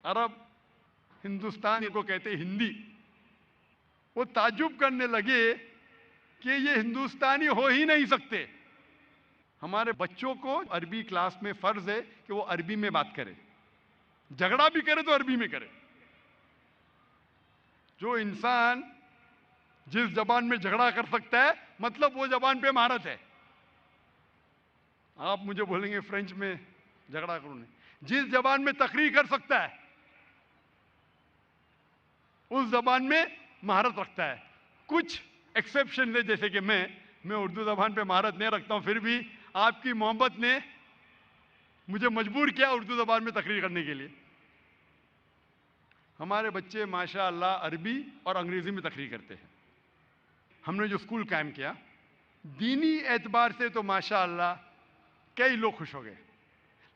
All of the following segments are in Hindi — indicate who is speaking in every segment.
Speaker 1: अरब, हिंदुस्तान को कहते हिंदी। वो ताज्जुब करने लगे कि ये हिंदुस्तानी हो ही नहीं सकते। हमारे बच्चों को अरबी क्लास में फर्ज है कि वो अरबी में बात करे, झगड़ा भी करे तो अरबी में करे। जो इंसान जिस जबान में झगड़ा कर सकता है मतलब वो जबान पे महारत है। आप मुझे बोलेंगे फ्रेंच में झगड़ा करो नहीं, जिस जबान में तकरीर कर सकता है उस जबान में महारत रखता है। कुछ एक्सेप्शन है, जैसे कि मैं उर्दू जबान पे महारत नहीं रखता हूं, फिर भी आपकी मोहब्बत ने मुझे मजबूर किया उर्दू जबान में तकरीर करने के लिए। हमारे बच्चे माशाअल्लाह अरबी और अंग्रेजी में तकरीर करते हैं। हमने जो स्कूल कायम किया, दीनी एतबार से तो माशाअल्लाह कई लोग खुश हो गए,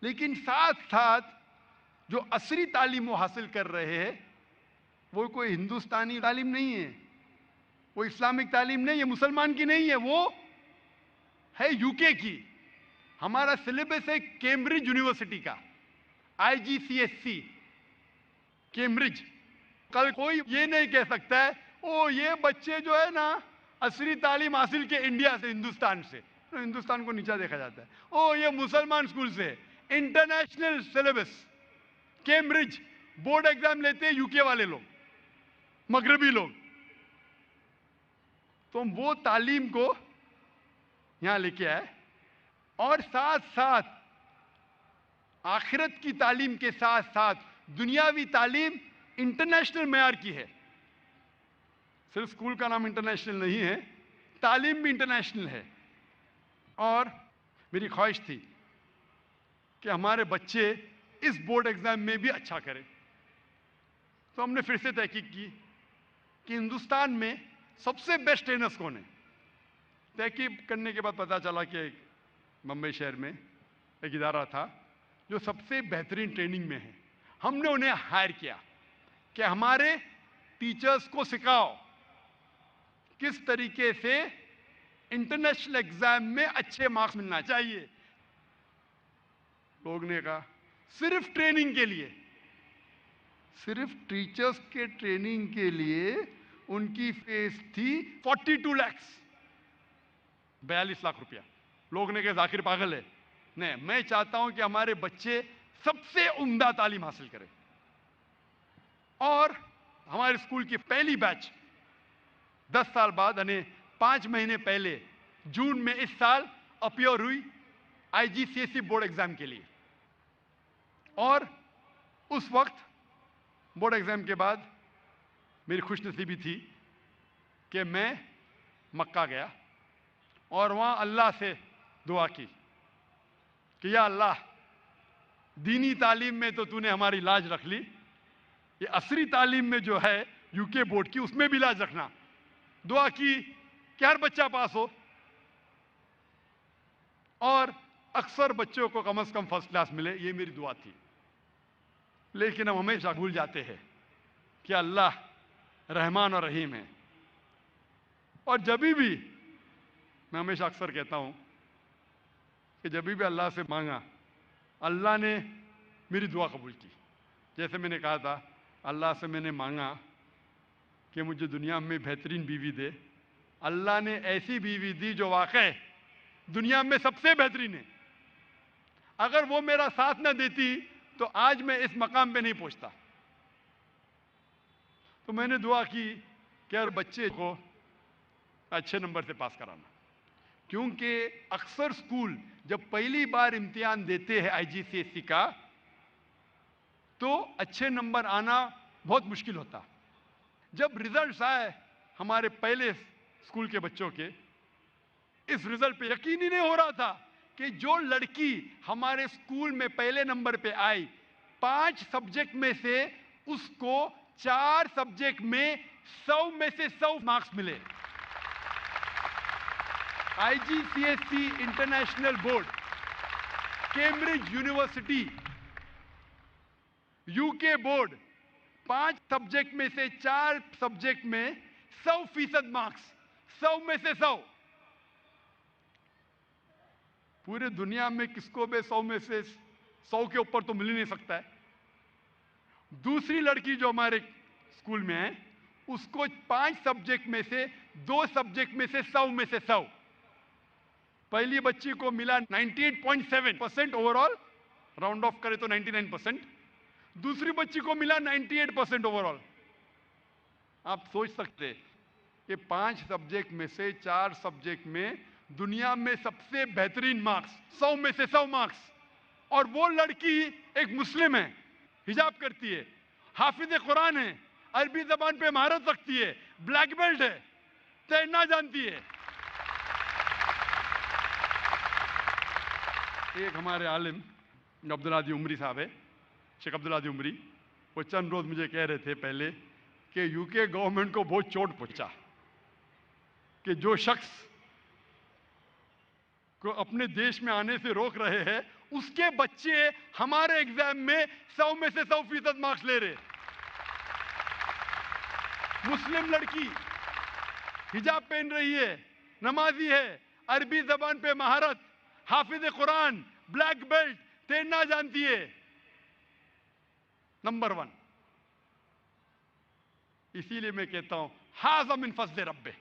Speaker 1: लेकिन साथ साथ जो असरी तालीम वो हासिल कर रहे हैं वो कोई हिंदुस्तानी तालीम नहीं है, वो इस्लामिक तालीम नहीं है, मुसलमान की नहीं है, वो है यूके की। हमारा सिलेबस है कैम्ब्रिज यूनिवर्सिटी का, IGCSE कैम्ब्रिज। कल कोई ये नहीं कह सकता है ओ ये बच्चे जो है ना असली तालीम हासिल के इंडिया से, हिंदुस्तान से, तो हिंदुस्तान को नीचा देखा जाता है। ओ ये मुसलमान स्कूल से। International syllabus Cambridge, board exam लेते हैं यूके वाले लोग, मगरबी लोग। तो वो तालीम को यहां लेके आए और साथ साथ आखिरत की तालीम के साथ साथ दुनियावी तालीम इंटरनेशनल मेयार की है। सिर्फ स्कूल का नाम इंटरनेशनल नहीं है, तालीम भी इंटरनेशनल है। और मेरी ख्वाहिश थी कि हमारे बच्चे इस बोर्ड एग्जाम में भी अच्छा करें। तो हमने फिर से तहकीक की कि हिंदुस्तान में सबसे बेस्ट ट्रेनर्स कौन है। तहकीक करने के बाद पता चला कि मुंबई शहर में एक इदारा था जो सबसे बेहतरीन ट्रेनिंग में है। हमने उन्हें हायर किया कि हमारे टीचर्स को सिखाओ किस तरीके से इंटरनेशनल एग्जाम में अच्छे मार्क्स मिलना चाहिए। लोग ने कहा सिर्फ ट्रेनिंग के लिए, सिर्फ टीचर्स के ट्रेनिंग के लिए उनकी फीस थी 42 लाख, 42 लाख रुपया। लोग ने कहा जाकिर पागल है। नहीं, मैं चाहता हूं कि हमारे बच्चे सबसे उम्दा तालीम हासिल करें। और हमारे स्कूल की पहली बैच 10 साल बाद यानी 5 महीने पहले जून में इस साल अपीयर हुई IGCSE बोर्ड एग्जाम के लिए। और उस वक्त बोर्ड एग्जाम के बाद मेरी खुशनसीबी थी कि मैं मक्का गया और वहां अल्लाह से दुआ की कि या अल्लाह, दीनी तालीम में तो तूने हमारी लाज रख ली, ये असरी तालीम में जो है यूके बोर्ड की उसमें भी लाज रखना। दुआ की कि हर बच्चा पास हो और अक्सर बच्चों को कम से कम फर्स्ट क्लास मिले, ये मेरी दुआ थी। लेकिन हम हमेशा भूल जाते हैं कि अल्लाह रहमान और रहीम है। और जब भी मैं हमेशा अक्सर कहता हूं कि जब भी अल्लाह से मांगा, अल्लाह ने मेरी दुआ कबूल की। जैसे मैंने कहा था, अल्लाह से मैंने मांगा कि मुझे दुनिया में बेहतरीन बीवी दे, अल्लाह ने ऐसी बीवी दी जो वाकई दुनिया में सबसे बेहतरीन है। अगर वो मेरा साथ न देती तो आज मैं इस मकाम पे नहीं पहुंचता। तो मैंने दुआ की कि यार बच्चे को अच्छे नंबर से पास कराना, क्योंकि अक्सर स्कूल जब पहली बार इम्तिहान देते हैं IGCSE का तो अच्छे नंबर आना बहुत मुश्किल होता। जब रिजल्ट्स आए हमारे पहले स्कूल के बच्चों के, इस रिजल्ट पे यकीन ही नहीं हो रहा था कि जो लड़की हमारे स्कूल में पहले नंबर पे आई, 5 सब्जेक्ट में से उसको 4 सब्जेक्ट में 100 में से 100 मार्क्स मिले। IGCSE international board, Cambridge university, UK board, 5 subject में से 4 सब्जेक्ट में 100% मार्क्स, 100 में से 100। पूरे दुनिया में किसको भी 100 में से 100 के ऊपर तो मिल ही नहीं सकता है। दूसरी लड़की जो हमारे स्कूल में है, उसको 5 सब्जेक्ट में से 2 सब्जेक्ट में से 100 में से 100। पहली बच्ची को मिला 98.7% ओवरऑल, राउंड ऑफ करे तो 99%। दूसरी बच्ची को मिला 98% ओवरऑल। आप सोच सकते कि 5 सब्जेक्ट में से 4 सब्जेक्ट में दुनिया में सबसे बेहतरीन मार्क्स, 100 में से 100 मार्क्स, और वो लड़की एक मुस्लिम है, हिजाब करती है, हाफिज कुरान है, अरबी जबान पे महारत रखती है, ब्लैक बेल्ट है, तैरना जानती है। एक हमारे आलिम अब्दुल हादी उमरी साहब है, शेख अब्दुल हादी उमरी, वो चंद रोज मुझे कह रहे थे पहले कि यूके गवर्नमेंट को बहुत चोट पहुंचा कि जो शख्स को अपने देश में आने से रोक रहे हैं, उसके बच्चे हमारे एग्जाम में 100 में से 100% मार्क्स ले रहे। मुस्लिम लड़की हिजाब पहन रही है, नमाजी है, अरबी जबान पे महारत, हाफिज कुरान, ब्लैक बेल्ट, तैरना जानती है, नंबर 1। इसीलिए मैं कहता हूं हाज़ा मिन फज़्ल रब्बे,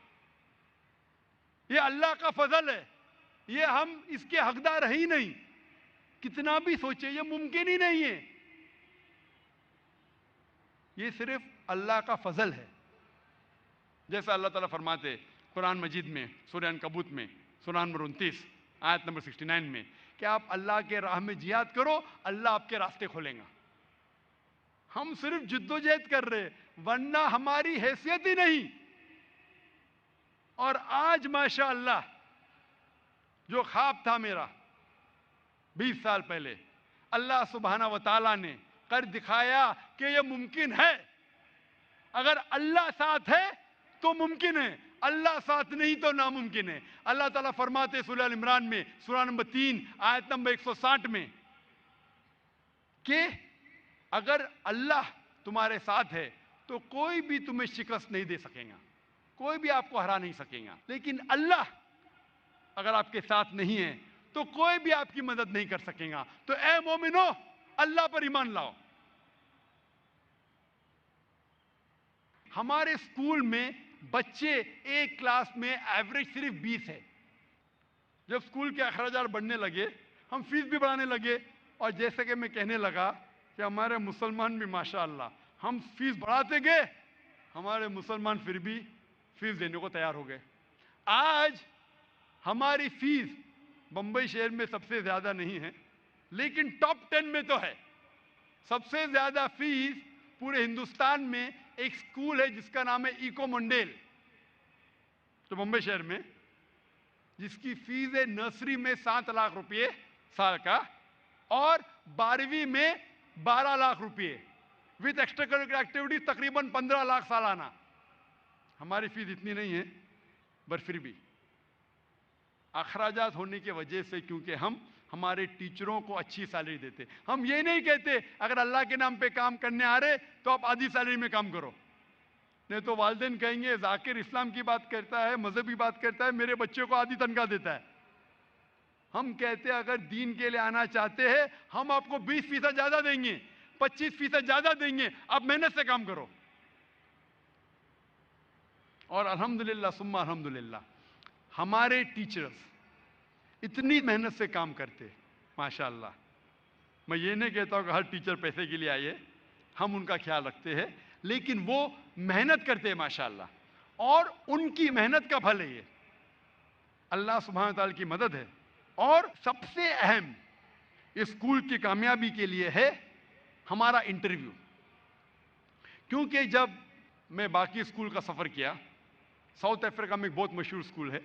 Speaker 1: ये अल्लाह का फजल है, ये हम इसके हकदार है ही नहीं। कितना भी सोचे ये मुमकिन ही नहीं है, ये सिर्फ अल्लाह का फजल है। जैसा अल्लाह ताला फरमाते कुरान मजीद में सूरह अनकबूत में सूरह नंबर 29 आयत नंबर 69 में कि आप अल्लाह के राह में जिहाद करो, अल्लाह आपके रास्ते खोलेगा। हम सिर्फ जिद्दोजहद कर रहे, वरना हमारी हैसियत ही नहीं। और आज माशाअल्लाह जो ख्वाब था मेरा 20 साल पहले, अल्लाह सुब्हाना व तआला ने कर दिखाया कि यह मुमकिन है। अगर अल्लाह साथ है तो मुमकिन है, अल्लाह साथ नहीं तो नामुमकिन है। अल्लाह ताला फरमाते सूरह अल इमरान में सूरह नंबर 3 आयत नंबर 160 में कि अगर अल्लाह तुम्हारे साथ है तो कोई भी तुम्हें शिकस्त नहीं दे सकेगा, कोई भी आपको हरा नहीं सकेगा। लेकिन अल्लाह अगर आपके साथ नहीं है तो कोई भी आपकी मदद नहीं कर सकेगा। तो ए मोमिनो, अल्लाह पर ईमान लाओ। हमारे स्कूल में बच्चे एक क्लास में एवरेज सिर्फ 20 है। जब स्कूल के अखराजात बढ़ने लगे, हम फीस भी बढ़ाने लगे, और जैसे कि मैं कहने लगा कि हमारे मुसलमान भी माशाअल्लाह, हम फीस बढ़ाते गए, हमारे मुसलमान फिर भी फीस देने को तैयार हो गए। आज हमारी फीस बंबई शहर में सबसे ज्यादा नहीं है, लेकिन टॉप 10 में तो है। सबसे ज्यादा फीस पूरे हिंदुस्तान में एक स्कूल है जिसका नाम है इको मंडेल, तो बंबई शहर में, जिसकी फीस है नर्सरी में 7 लाख रुपए साल का और 12वीं में 12 लाख रुपए विद एक्स्ट्रा करिकुलर एक्टिविटीज तकरीबन 15 लाख सालाना। हमारी फीस इतनी नहीं है, पर फिर भी अखराजात होने की वजह से, क्योंकि हम हमारे टीचरों को अच्छी सैलरी देते। हम ये नहीं कहते अगर अल्लाह के नाम पे काम करने आ रहे तो आप आधी सैलरी में काम करो, नहीं तो वालिदैन कहेंगे जाकिर इस्लाम की बात करता है, मजहबी बात करता है, मेरे बच्चे को आधी तनख्वाह देता है। हम कहते हैं अगर दीन के लिए आना चाहते हैं, हम आपको 20% ज्यादा देंगे, 25% ज्यादा देंगे, आप मेहनत से काम करो। और अल्हम्दुलिल्लाह सुम्मा अल्हम्दुलिल्लाह, हमारे टीचर्स इतनी मेहनत से काम करते माशाअल्लाह। मैं ये नहीं कहता हूं कि हर टीचर पैसे के लिए आए है, हम उनका ख्याल रखते हैं, लेकिन वो मेहनत करते हैं माशाअल्लाह, और उनकी मेहनत का फल है ये, अल्लाह सुब्हानहू तआला की मदद है। और सबसे अहम इस स्कूल की कामयाबी के लिए है हमारा इंटरव्यू। क्योंकि जब मैं बाकी स्कूल का सफर किया, साउथ अफ्रीका में एक बहुत मशहूर स्कूल है,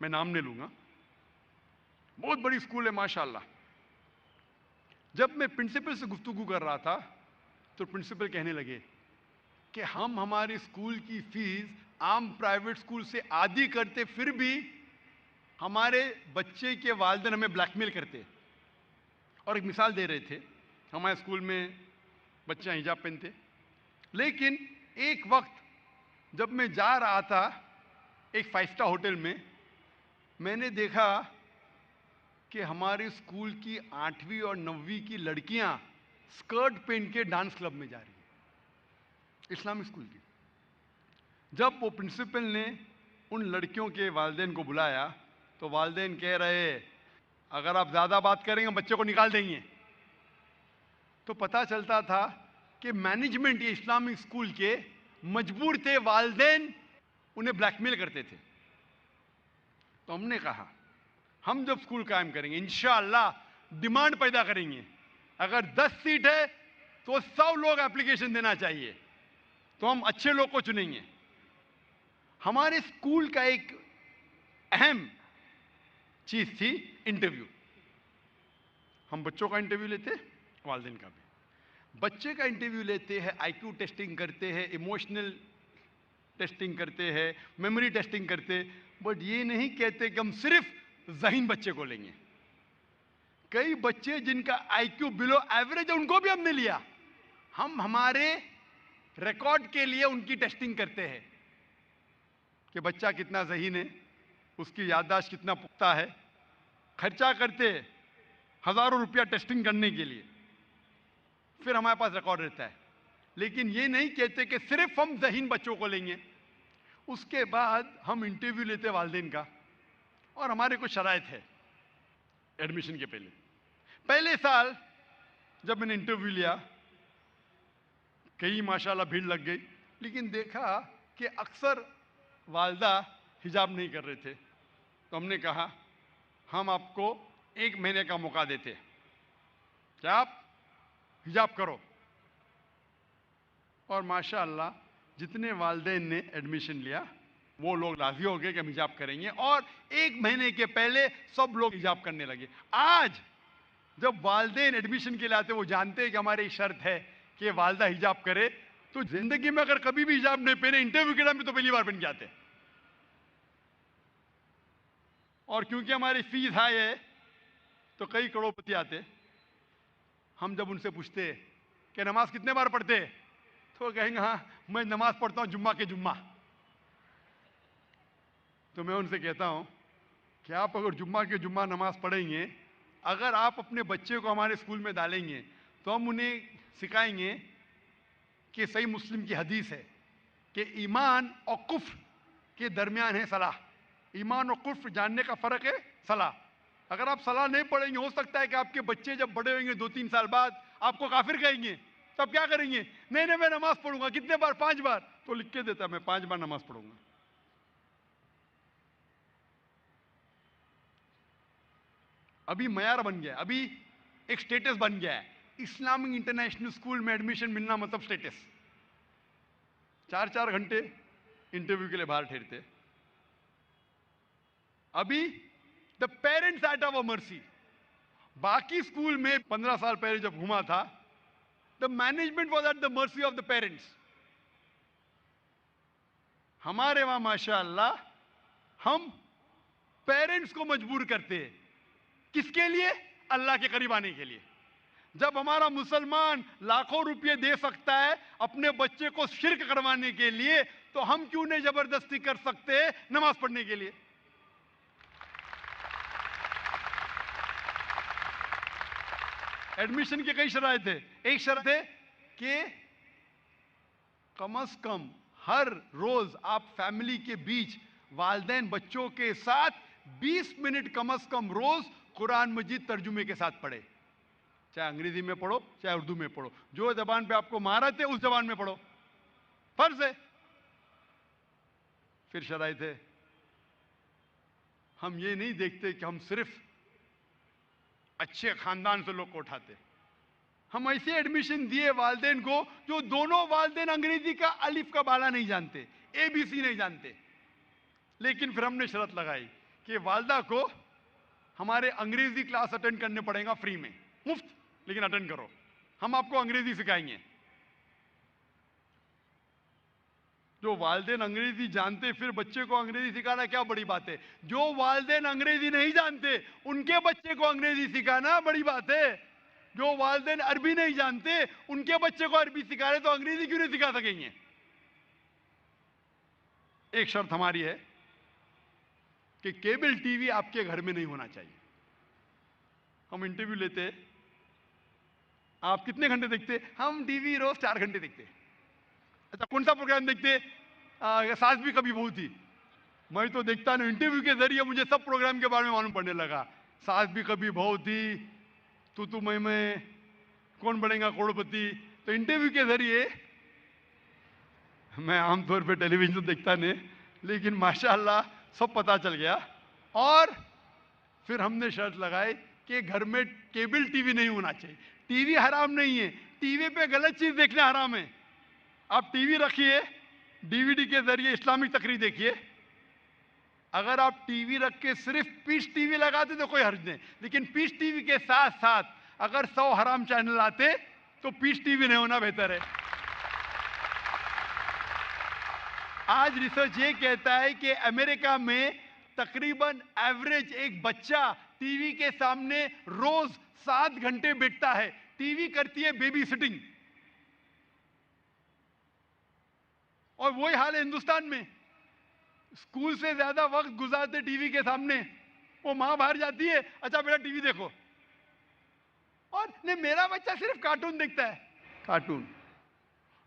Speaker 1: मैं नाम नहीं लूंगा, बहुत बड़ी स्कूल है माशाअल्लाह। जब मैं प्रिंसिपल से गुफ्तगू कर रहा था तो प्रिंसिपल कहने लगे कि हम हमारी स्कूल की फीस आम प्राइवेट स्कूल से आधी करते, फिर भी हमारे बच्चे के वालिदैन हमें ब्लैकमेल करते। और एक मिसाल दे रहे थे, हमारे स्कूल में बच्चे हिजाब पहनते, लेकिन एक वक्त जब मैं जा रहा था एक 5 स्टार होटल में, मैंने देखा कि हमारे स्कूल की 8वीं और 9वीं की लड़कियां स्कर्ट पहन के डांस क्लब में जा रही है, इस्लामिक स्कूल की। जब वो प्रिंसिपल ने उन लड़कियों के वालिदैन को बुलाया तो वालिदैन कह रहे, अगर आप ज़्यादा बात करेंगे बच्चे को निकाल देंगे। तो पता चलता था कि मैनेजमेंट ये इस्लामिक स्कूल के मजबूर थे, वालिदैन उन्हें ब्लैकमेल करते थे। तो हमने कहा हम जब स्कूल कायम करेंगे इंशाअल्लाह डिमांड पैदा करेंगे, अगर 10 सीट है तो 100 लोग एप्लीकेशन देना चाहिए, तो हम अच्छे लोग को चुनेंगे। हमारे स्कूल का एक अहम चीज थी इंटरव्यू। हम बच्चों का इंटरव्यू लेते, वालिदैन का भी। बच्चे का इंटरव्यू लेते हैं, आईक्यू टेस्टिंग करते हैं, इमोशनल टेस्टिंग करते हैं, मेमोरी टेस्टिंग करते, बट ये नहीं कहते कि हम सिर्फ ज़हीन बच्चे को लेंगे। कई बच्चे जिनका आईक्यू बिलो एवरेज है उनको भी हमने लिया। हम हमारे रिकॉर्ड के लिए उनकी टेस्टिंग करते हैं कि बच्चा कितना ज़हीन है, उसकी याददाश्त कितना पुख्ता है। खर्चा करते हज़ारों रुपया टेस्टिंग करने के लिए, फिर हमारे पास रिकॉर्ड रहता है। लेकिन ये नहीं कहते कि सिर्फ हम ज़हीन बच्चों को लेंगे। उसके बाद हम इंटरव्यू लेते वालिदैन का, और हमारे कुछ शराइत है एडमिशन के पहले साल जब मैंने इंटरव्यू लिया, कई माशाल्लाह भीड़ लग गई, लेकिन देखा कि अक्सर वालदा हिजाब नहीं कर रहे थे। तो हमने कहा हम आपको 1 महीने का मौका देते, क्या आप हिजाब करो। और माशाल्लाह जितने वालिदैन ने एडमिशन लिया वो लोग राजी हो गए कि हम हिजाब करेंगे, और 1 महीने के पहले सब लोग हिजाब करने लगे। आज जब वालिदैन एडमिशन के लिए आते, वो जानते हैं कि हमारी शर्त है कि वालदा हिजाब करे, तो जिंदगी में अगर कभी भी हिजाब नहीं पहने, इंटरव्यू के टाइम में तो पहली बार बन के आते। और क्योंकि हमारी फीस हाई है तो कई करोड़पति आते। हम जब उनसे पूछते कि नमाज कितने बार पढ़ते, तो कहेंगे हाँ मैं नमाज पढ़ता हूं जुम्मा के जुम्मा। तो मैं उनसे कहता हूं कि आप अगर जुम्मा के जुम्मा नमाज पढ़ेंगे, अगर आप अपने बच्चे को हमारे स्कूल में डालेंगे तो हम उन्हें सिखाएंगे कि सही मुस्लिम की हदीस है कि ईमान और कुफ्र के दरमियान है सलाह। ईमान और कुफ्र जानने का फर्क है सलाह। अगर आप सलाह नहीं पढ़ेंगे, हो सकता है कि आपके बच्चे जब बड़े होंगे 2-3 साल बाद आपको काफिर कहेंगे, तो आप क्या करेंगे? नहीं नहीं मैं नमाज पढ़ूंगा। कितने बार? 5 बार। तो लिख के देता मैं 5 बार नमाज पढ़ूंगा। अभी मयार बन गया, अभी एक स्टेटस बन गया है। इस्लामिक इंटरनेशनल स्कूल में एडमिशन मिलना मतलब स्टेटस। 4-4 घंटे इंटरव्यू के लिए बाहर ठहरते। अभी the parents at our mercy. बाकी स्कूल में 15 साल पहले जब घुमा था, the management was at the mercy of the parents. हमारे वहां माशाअल्लाह हम पेरेंट्स को मजबूर करते हैं, किसके लिए? अल्लाह के करीब आने के लिए। जब हमारा मुसलमान लाखों रुपए दे सकता है अपने बच्चे को शिर्क करवाने के लिए, तो हम क्यों नहीं जबरदस्ती कर सकते नमाज पढ़ने के लिए? एडमिशन की कई शराइत है। एक शर्त है कि कम से कम हर रोज आप फैमिली के बीच वालिदैन बच्चों के साथ 20 मिनट कम से कम रोज कुरान मजीद तर्जुमे के साथ पढ़े। चाहे अंग्रेजी में पढ़ो चाहे उर्दू में पढ़ो, जो जबान पे आपको महारत है उस जबान में पढ़ो, फर्ज है। फिर शराइत है, हम ये नहीं देखते कि हम सिर्फ अच्छे खानदान से लोग को उठाते। हम ऐसे एडमिशन दिए वालिदैन को जो दोनों वालिदैन अंग्रेजी का अलिफ का बाला नहीं जानते, ABC नहीं जानते। लेकिन फिर हमने शर्त लगाई कि वालदा को हमारे अंग्रेजी क्लास अटेंड करने पड़ेगा फ्री में, मुफ्त, लेकिन अटेंड करो, हम आपको अंग्रेजी सिखाएंगे। जो वालिदैन अंग्रेजी जानते फिर बच्चे को अंग्रेजी सिखाना क्या बड़ी बात है। जो वालिदैन अंग्रेजी नहीं जानते उनके बच्चे को अंग्रेजी सिखाना बड़ी बात है। जो वालिदैन अरबी नहीं जानते उनके बच्चे को अरबी सिखा रहे तो अंग्रेजी क्यों नहीं सिखा सकेंगे? एक शर्त हमारी है कि केबल टीवी आपके घर में नहीं होना चाहिए। हम इंटरव्यू लेते आप कितने घंटे देखते? हम टीवी रोज 4 घंटे देखते। अच्छा, कौन सा प्रोग्राम देखते? सास भी कभी बहू थी। मैं तो देखता नहीं, इंटरव्यू के जरिए मुझे सब प्रोग्राम के बारे में मालूम पड़ने लगा। सास भी कभी बहू थी, तू मैं, कौन बनेगा करोड़पति। तो इंटरव्यू के जरिए, मैं आमतौर पे टेलीविजन तो देखता नहीं, लेकिन माशाल्लाह सब पता चल गया। और फिर हमने शर्त लगाई कि घर में केबल टीवी नहीं होना चाहिए। टीवी हराम नहीं है, टीवी पे गलत चीज देखना हराम है। आप टीवी रखिए, डीवीडी के जरिए इस्लामिक तकरीर देखिए। अगर आप टीवी रख के सिर्फ पीस टीवी लगाते तो कोई हर्ज नहीं, लेकिन पीस टीवी के साथ साथ अगर 100 हराम चैनल आते तो पीस टीवी नहीं होना बेहतर है। आज रिसर्च ये कहता है कि अमेरिका में तकरीबन एवरेज एक बच्चा टीवी के सामने रोज 7 घंटे बैठता है। टीवी करती है बेबी सिटिंग। और वही हाल है हिंदुस्तान में। स्कूल से ज्यादा वक्त गुजारते टीवी के सामने। वो मां बाहर जाती है, अच्छा बेटा टीवी देखो, और नहीं मेरा बच्चा सिर्फ कार्टून देखता है। कार्टून,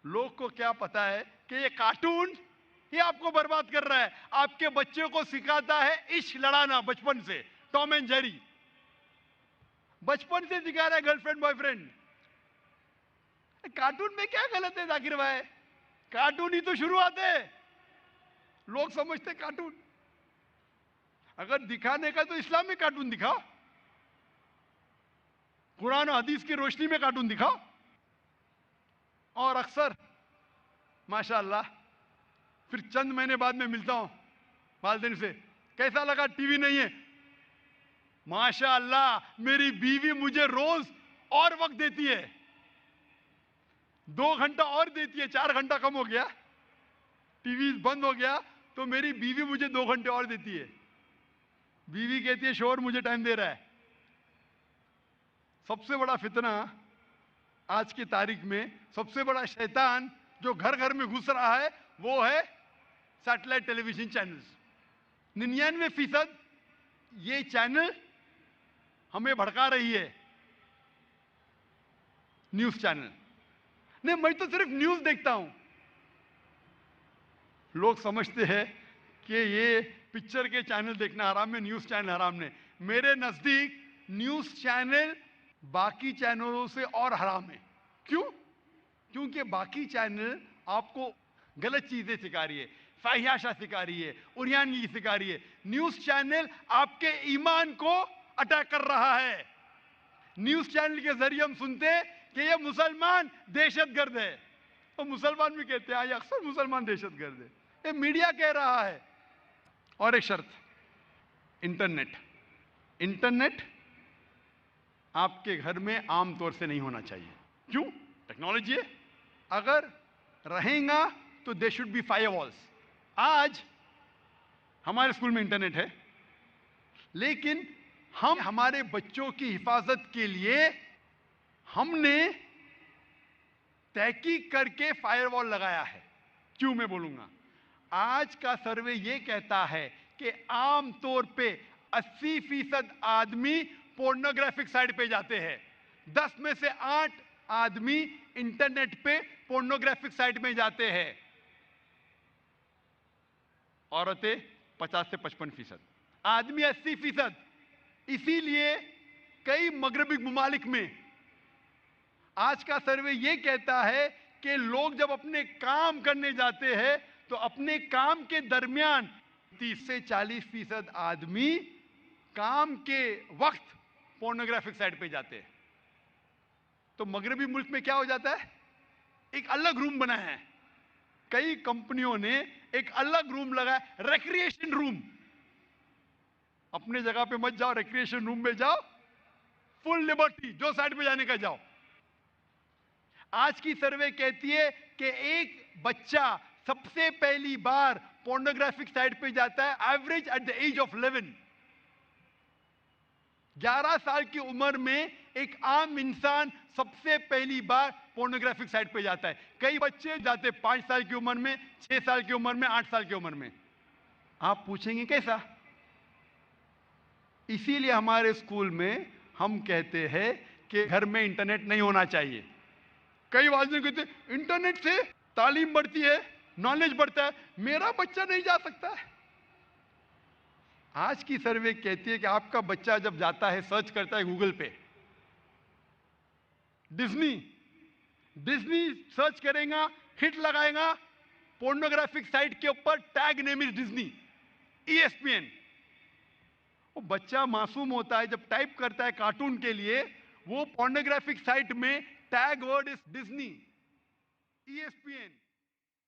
Speaker 1: लोग को क्या पता है कि ये कार्टून ये आपको बर्बाद कर रहा है। आपके बच्चे को सिखाता है इश्क लड़ाना बचपन से। टॉम एंड जेरी बचपन से सिखा रहा है, गर्लफ्रेंड बॉयफ्रेंड। कार्टून में क्या गलत है जाकिर भाई? कार्टून ही तो शुरुआत है। लोग समझते कार्टून, अगर दिखाने का तो इस्लामिक कार्टून दिखाओ, कुरान और हदीस की रोशनी में कार्टून दिखाओ। और अक्सर माशाअल्लाह फिर चंद महीने बाद में मिलता हूं वालिदैन से, कैसा लगा टीवी नहीं है? माशाअल्लाह मेरी बीवी मुझे रोज और वक्त देती है, 2 घंटा और देती है, 4 घंटा कम हो गया, टीवी बंद हो गया तो मेरी बीवी मुझे 2 घंटे और देती है। बीवी कहती है शोहर मुझे टाइम दे रहा है। सबसे बड़ा फितना आज की तारीख में, सबसे बड़ा शैतान जो घर घर में घुस रहा है वो है सैटेलाइट टेलीविजन चैनल्स। 99% ये चैनल हमें भड़का रही है। न्यूज चैनल नहीं, मैं तो सिर्फ न्यूज देखता हूं। लोग समझते हैं कि ये पिक्चर के चैनल देखना हराम है, न्यूज चैनल हराम नहीं। मेरे नजदीक न्यूज चैनल बाकी चैनलों से और हराम है। क्यों? क्योंकि बाकी चैनल आपको गलत चीजें सिखा रही है, फाहियाशा सिखा रही है, उरियानगी सिखा रही है। न्यूज चैनल आपके ईमान को अटैक कर रहा है। न्यूज चैनल के जरिए हम सुनते हैं कि ये मुसलमान दहशतगर्द है, तो मुसलमान भी कहते हैं ये अक्सर मुसलमान दहशतगर्द है, ये मीडिया कह रहा है। और एक शर्त, इंटरनेट। इंटरनेट आपके घर में आमतौर से नहीं होना चाहिए। क्यों? टेक्नोलॉजी है, अगर रहेगा तो दे शुड बी फायरवॉल्स। आज हमारे स्कूल में इंटरनेट है, लेकिन हम हमारे बच्चों की हिफाजत के लिए हमने तहकीक करके फायरवॉल लगाया है। क्यों मैं बोलूंगा। आज का सर्वे यह कहता है कि आमतौर पे 80% आदमी पोर्नोग्राफिक साइट पे जाते हैं। 10 में से 8 आदमी इंटरनेट पे पोर्नोग्राफिक साइट में जाते हैं। औरतें 50 से 55%, आदमी 80%। इसीलिए कई मगरबी ममालिक में आज का सर्वे यह कहता है कि लोग जब अपने काम करने जाते हैं तो अपने काम के दरमियान 30 से 40% आदमी काम के वक्त पोर्नोग्राफिक साइट पे जाते हैं। तो मगरबी मुल्क में क्या हो जाता है, एक अलग रूम बनाया है। कई कंपनियों ने एक अलग रूम लगाया, रिक्रिएशन रूम। अपने जगह पे मत जाओ, रिक्रिएशन रूम में जाओ, फुल लिबर्टी, जो साइड पे जाने का जाओ। आज की सर्वे कहती है कि एक बच्चा सबसे पहली बार पोर्नोग्राफिक साइट पे जाता है average at the age of 11। 11 साल की उम्र में एक आम इंसान सबसे पहली बार पोर्नोग्राफिक साइट पे जाता है। कई बच्चे जाते 5 साल की उम्र में, 6 साल की उम्र में, 8 साल की उम्र में। आप पूछेंगे कैसा? इसीलिए हमारे स्कूल में हम कहते हैं कि घर में इंटरनेट नहीं होना चाहिए। कई वालिदैन कहते हैं इंटरनेट से तालीम बढ़ती है, नॉलेज बढ़ता है, मेरा बच्चा नहीं जा सकता है। आज की सर्वे कहती है कि आपका बच्चा जब जाता है, सर्च करता है गूगल पे डिज्नी, डिज्नी सर्च करेगा, हिट लगाएगा, पोर्नोग्राफिक साइट के ऊपर tag name is Disney, ESPN। वो बच्चा मासूम होता है, जब टाइप करता है कार्टून के लिए, वो पोर्नोग्राफिक साइट में tag word is Disney, ESPN।